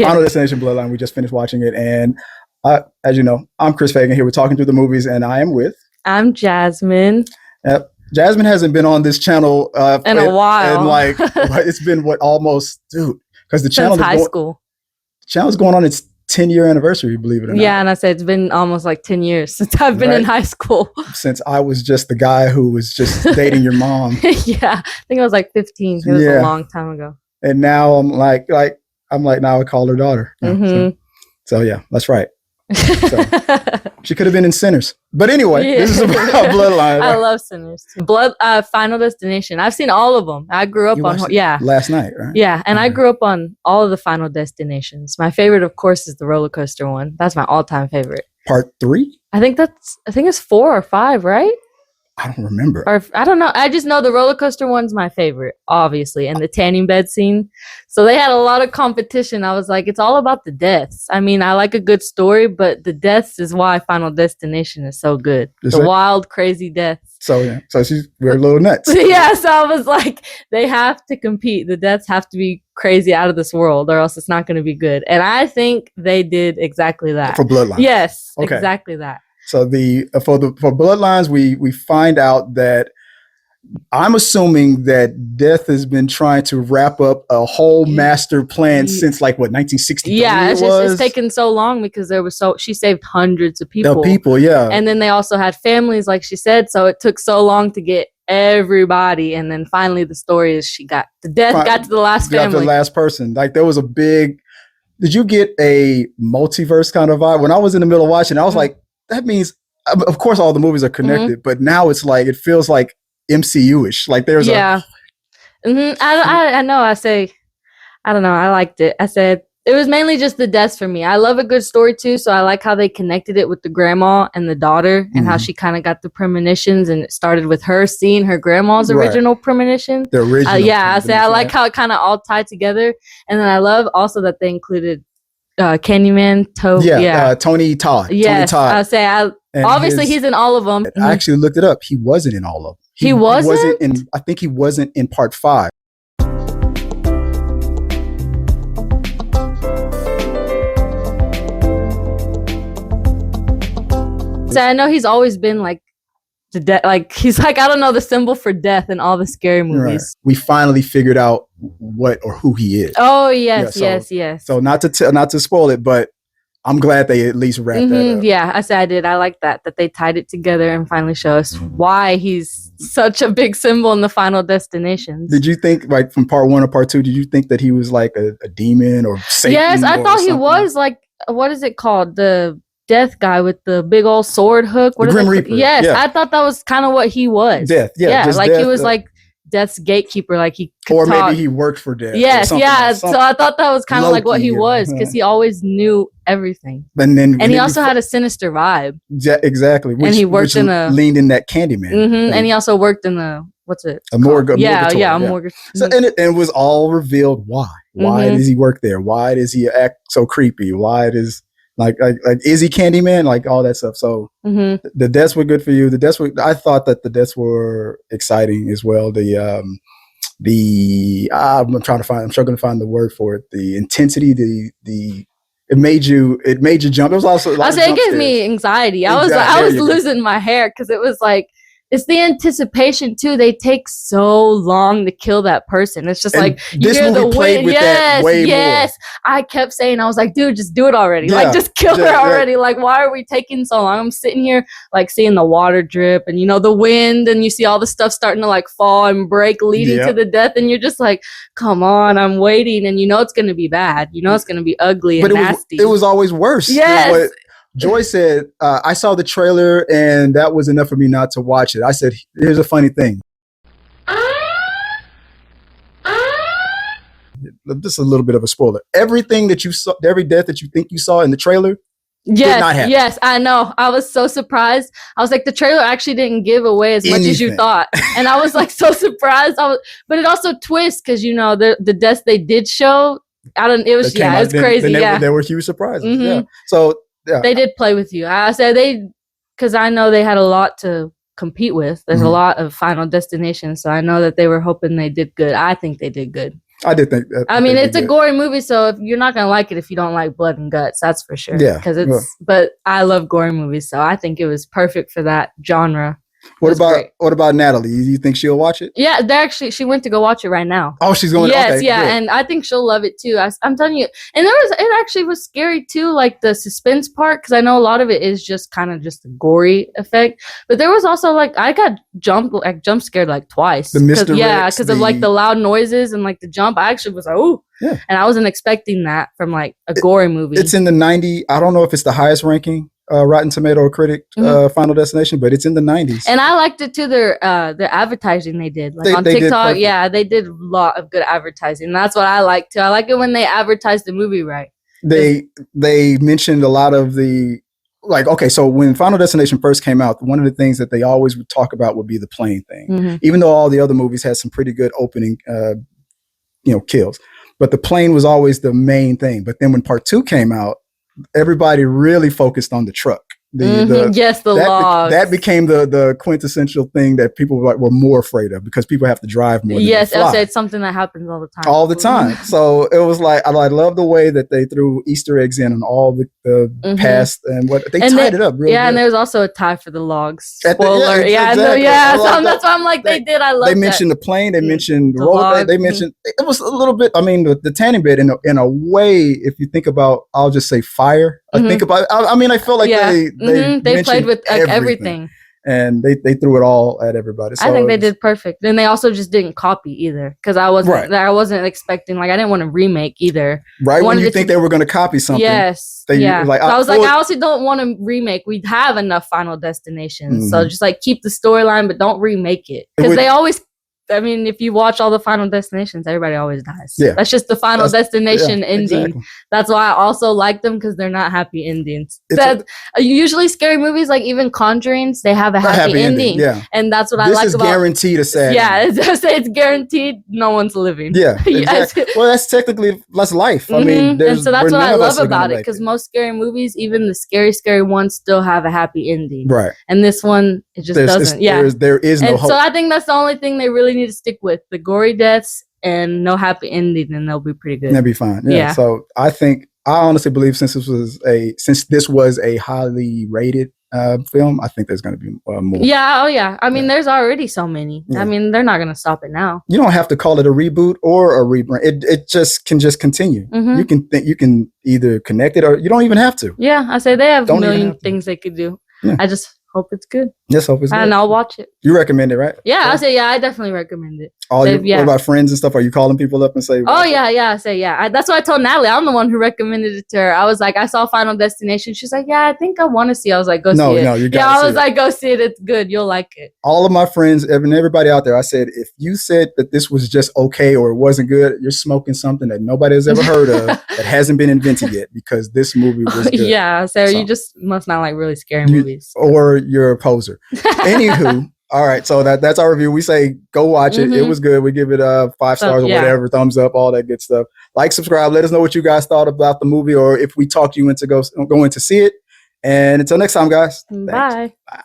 Yeah. Final Destination Bloodline. We just finished watching it. And as you know, I'm Chris Fagan here. We're talking through the movies, and I am with... I'm Jasmine. Jasmine hasn't been on this channel in a while. And like, it's been almost, dude, because the channel Since high school. The channel's going on its 10-year anniversry, believe it or not. Yeah, and I said it's been almost like 10 years since I've been in high school. Since I was just the guy who was just dating your mom. Yeah, I think I was like 15. It was a long time ago. And now I'm like now I call her daughter. So yeah, that's right. So, she could have been in Sinners, but anyway, this is about Bloodline. I love Sinners. Final Destination. I've seen all of them. I grew up on last night, right? Yeah, and I grew up on all of the Final Destinations. My favorite, of course, is the roller coaster one. That's my all-time favorite. Part 3? I think it's 4 or 5, right? I don't remember. Or I don't know. I just know the roller coaster one's my favorite, obviously, and the tanning bed scene. So they had a lot of competition. I was like, it's all about the deaths. I mean, I like a good story, but the deaths is why Final Destination is so good. Wild, crazy deaths. So we're a little nuts. Yeah, so I was like, they have to compete. The deaths have to be crazy out of this world, or else it's not going to be good. And I think they did exactly that. For Bloodlines. Yes, exactly that. So for Bloodlines, we find out that I'm assuming that Death has been trying to wrap up a whole master plan since 1963. Yeah, it's taken so long because she saved hundreds of people. And then they also had families, like she said. So it took so long to get everybody, and then finally the story is got to the last family. Got to the last person. Like there was a big. Did you get a multiverse kind of vibe? When I was in the middle of watching, I was like, that means, of course, all the movies are connected, but now it's like, it feels like MCU-ish. Like there's I know. I don't know. I liked it. I said, it was mainly just the deaths for me. I love a good story too. So I like how they connected it with the grandma and the daughter and how she kind of got the premonitions, and it started with her seeing her grandma's original premonition. The original. I like how it kind of all tied together. And then I love also that they included Candyman, Tony Todd. Yes, Tony Todd. Obviously he's in all of them. I actually looked it up. He wasn't in all of them. He wasn't? I think he wasn't in part 5. So I know he's always been like the he's like, I don't know, the symbol for death in all the scary movies. Right. We finally figured out what or who he is. Oh yes, yes. So not to spoil it, but I'm glad they at least wrapped that up. Yeah, I did. I like that they tied it together and finally show us why he's such a big symbol in the Final Destinations. Did you think, like, from part 1 or part 2, did you think that he was like a demon or Satan? Yes, I thought he was like, what is it called? The death guy with the big old sword hook. What the Grim Reaper. Yes, I thought that was kind of what he was. Death, like Death, he was like Death's gatekeeper, like he could or talk. Maybe he worked for Death. Yes, so I thought that was kind of like what he was, because he always knew everything. And he also had a sinister vibe. Yeah, exactly. And he worked leaned in that Candyman. And he also worked in a morgue. A morgue. So and it was all revealed why. Why does he work there? Why does he act so creepy? Why does like is he Candyman? Like all that stuff. So the deaths were good for you. I thought that the deaths were exciting as well. I'm struggling to find the word for it. The intensity, it made you jump. It was also it gave me anxiety. I was losing my hair because it was like, it's the anticipation too. They take so long to kill that person. It's just like, you hear the wind. Yes. I kept saying, I was like, dude, just do it already. Like, just kill her already. Yeah. Like, why are we taking so long? I'm sitting here like seeing the water drip and the wind, and you see all the stuff starting to like fall and break, leading to the death, and you're just like, come on, I'm waiting, and it's gonna be bad. It's gonna be ugly and nasty. It was always worse. Yes. Joy said, I saw the trailer and that was enough for me not to watch it. I said, here's a funny thing. Just a little bit of a spoiler. Everything that you saw, every death that you think you saw in the trailer, did not happen. Yes, I know. I was so surprised. I was like, the trailer actually didn't give away as much as you thought. And I was like so surprised. But it also twists because, the deaths they did show, it was crazy. There were huge surprises. Yeah. So, yeah. They did play with you. I said because I know they had a lot to compete with. There's a lot of Final Destinations, so I know that they were hoping they did good. I think they did good. I did think that. I mean, it's a gory movie, so if you're not gonna like it if you don't like blood and guts, that's for sure. Yeah, because But I love gory movies, so I think it was perfect for that genre. What about Natalie? You think she'll watch it? Yeah, she went to go watch it right now. Oh, she's going. Yes, okay, yeah, good. And I think she'll love it too. I'm telling you, and it actually was scary too, like the suspense part, because I know a lot of it is just kind of just a gory effect, but there was also like I got jump scared like twice. Because of like the loud noises and like the jump. I actually was like, oh. Yeah. And I wasn't expecting that from like a gory movie. It's in the 90. I don't know if it's the highest ranking Rotten Tomato critic Final Destination, but it's in the 90s. And I liked it too. Their advertising they did like on TikTok. Yeah, they did a lot of good advertising. That's what I like too. I like it when they advertise the movie right. They mentioned a lot of the so when Final Destination first came out, one of the things that they always would talk about would be the plane thing. Even though all the other movies had some pretty good opening kills. But the plane was always the main thing. But then when part 2 came out, everybody really focused on the truck. Logs. That became the quintessential thing that people were more afraid of because people have to drive more. Yes, it's something that happens all the time. All the time. So it was like I love the way that they threw Easter eggs in on all the past and what they tied it up. Really good. And there was also a tie for the logs. Spoiler. Exactly. So that's why I'm like they did. I love. They mentioned the plane. They mentioned the road. They mentioned it was a little bit. I mean, the tanning bed in a way. If you think about, I'll just say fire. I think about. I mean, I feel like they played with everything. And they threw it all at everybody. So I think they did perfect. And they also just didn't copy either. Because I wasn't expecting, like, I didn't want to remake either. Right when you think they were going to copy something. Yes. I also don't want to remake. We have enough Final Destinations. So just like keep the storyline, but don't remake it. Because they always, I mean, if you watch all the Final Destinations, everybody always dies. Yeah. That's just the Final Destination ending. Exactly. That's why I also like them, because they're not happy endings. Usually scary movies, like even Conjurings, they have a happy ending. Yeah. And that's what I like about. This is guaranteed a sad ending. It's guaranteed no one's living. Yeah, exactly. Well, that's technically less life. I mean, and so that's what I love about it, because most scary movies, even the scary ones, still have a happy ending. Right. And this one, it just doesn't. There is no hope. So I think that's the only thing they really need to stick with: the gory deaths and no happy ending, and they'll be pretty good. They'll be fine. Yeah. So I honestly believe since this was a highly rated film, I think there's going to be more. Yeah. Oh yeah. I mean, there's already so many. Yeah. I mean, they're not going to stop it now. You don't have to call it a reboot or a rebrand. It just can continue. You can either connect it or you don't even have to. Yeah. I say they have a million things they could do. Yeah. I just hope it's good. Yes, hope it's good. And I'll watch it. You recommend it, right? Yeah, I say I definitely recommend it. What about friends and stuff? Are you calling people up and say? I say that's what I told Natalie. I'm the one who recommended it to her. I was like, I saw Final Destination. She's like, yeah, I think I want to see. I was like, go see it. No, you got. I was like, go see it. It's good. You'll like it. All of my friends, and everybody out there, I said, if you said that this was just okay or it wasn't good, you're smoking something that nobody has ever heard of that hasn't been invented yet, because this movie was good. Yeah, so you just must not like really scary movies, or you're a poser. Anywho, all right, so that's our review. We say go watch it. It was good. We give it 5 stars or whatever, thumbs up, all that good stuff. Like, subscribe. Let us know what you guys thought about the movie, or if we talked you into going to see it. And until next time, guys. Bye. Bye.